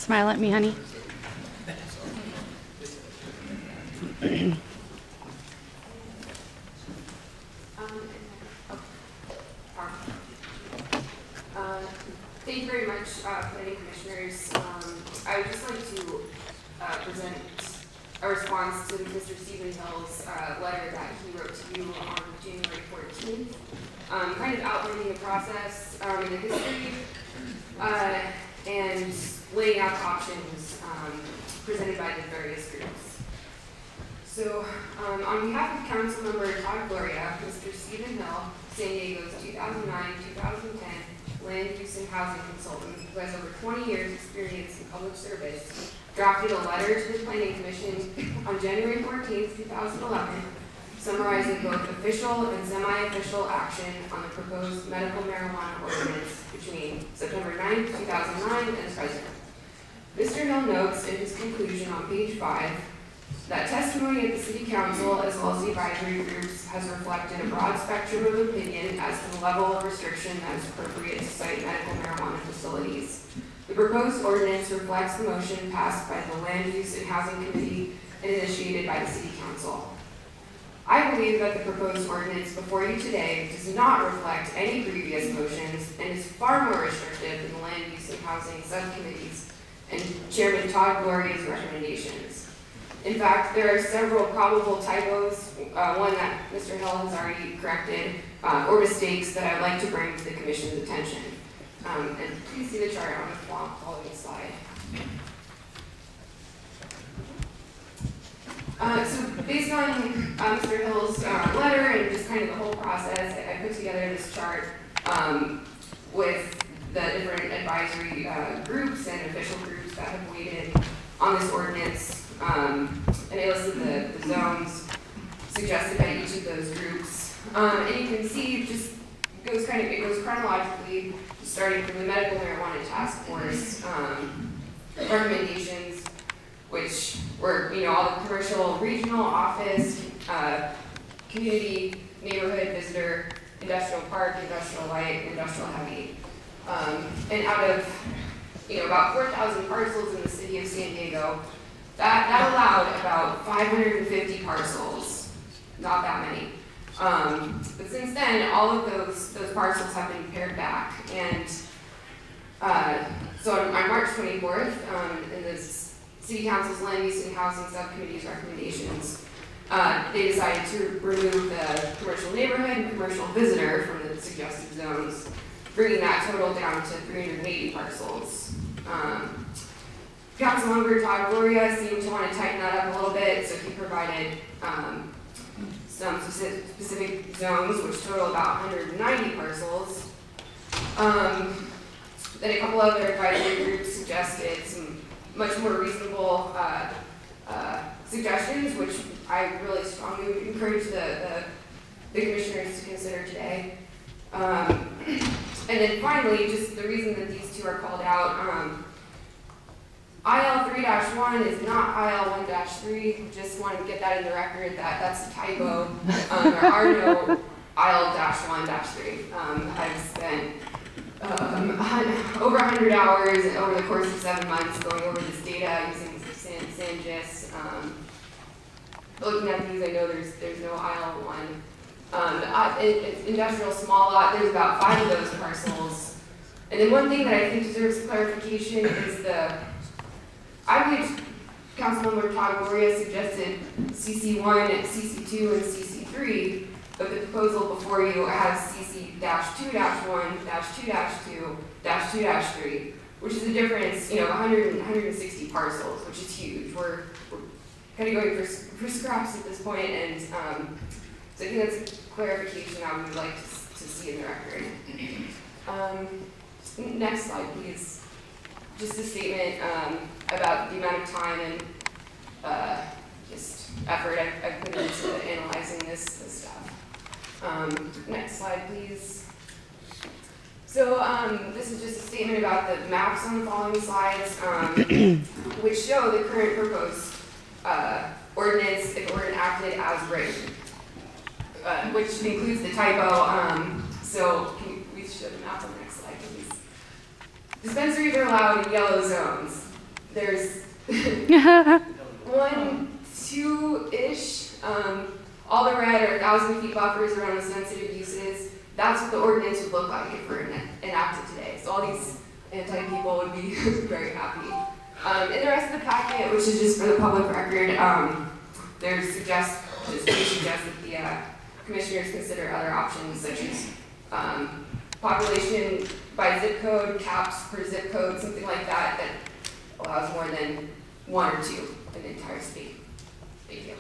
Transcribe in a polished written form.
Smile at me, honey. Thank you very much, planning commissioners. I would just like to present a response to Mr. Stephen Hill's letter that he wrote to you on January 14th, kind of outlining the process and the history, and laying out the options presented by the various groups. So, on behalf of Councilmember Todd Gloria, Mr. Stephen Hill, San Diego's 2009-2010 land use and housing consultant who has over 20 years experience in public service, drafted a letter to the Planning Commission on January 14, 2011, summarizing both official and semi-official action on the proposed medical marijuana ordinance between September 9, 2009 and the present. Mr. Hill notes in his conclusion on page 5 that testimony at the City Council as well as the advisory groups has reflected a broad spectrum of opinion as to the level of restriction that is appropriate to cite medical marijuana facilities. The proposed ordinance reflects the motion passed by the Land Use and Housing Committee and initiated by the City Council. I believe that the proposed ordinance before you today does not reflect any previous motions and is far more restrictive than the Land Use and Housing Subcommittees and Chairman Todd Gloria's recommendations. In fact, there are several probable typos, one that Mr. Hill has already corrected, or mistakes that I'd like to bring to the Commission's attention. And please see the chart on the following slide. So based on Mr. Hill's letter and just kind of the whole process, I put together this chart with the different advisory groups and official groups that have weighed in on this ordinance. And I listed the zones suggested by each of those groups. And you can see it just goes it goes chronologically, starting from the Medical Marijuana Task Force recommendations, which were all the commercial, regional, office, community, neighborhood, visitor, industrial park, industrial light, industrial heavy. And out of about 4,000 parcels in the city of San Diego, that allowed about 550 parcels, not that many. But since then, all of those parcels have been pared back. And so on March 24th, in the City Council's Land Use and Housing Subcommittee's recommendations, they decided to remove the commercial neighborhood and commercial visitor from the suggested zones, bringing that total down to 380 parcels. Councilmember Todd Gloria seemed to want to tighten that up a little bit, so he provided some specific zones, which total about 190 parcels. Then a couple other advisory groups suggested some much more reasonable suggestions, which I really strongly would encourage the commissioners to consider today. And then finally, just the reason that these two are called out, IL 3-1 is not IL 1-3. Just want to get that in the record that that's a typo. There are no IL 1-3. I've spent over 100 hours over the course of 7 months going over this data using SanGIS. Looking at these, I know there's no IL 1. Industrial small lot, there's about 5 of those parcels. And then one thing that I think deserves clarification is I believe Councilmember Todd Gloria suggested CC1, CC2, and CC3, but the proposal before you has CC-2-1, -2-2, -2-3, which is a difference, 160 parcels, which is huge. We're kind of going for scraps at this point, and so I think that's a clarification I would like to see in the record. Next slide, please. Just a statement about the amount of time and just effort I've put into analyzing this stuff. Next slide, please. So this is just a statement about the maps on the following slides, which show the current proposed ordinance if it were enacted as written, which includes the typo. So can you please show the map on the next slide, please? Dispensaries are allowed in yellow zones. there's one, two-ish, all the red are 1,000 feet buffers around the sensitive uses. That's what the ordinance would look like if we're enacted today. So all these anti-people would be very happy. In the rest of the packet, which is just for the public record, we suggest that the commissioners consider other options such as population by zip code, caps per zip code, something like that, that allows more than one or two in the entire state. Thank you.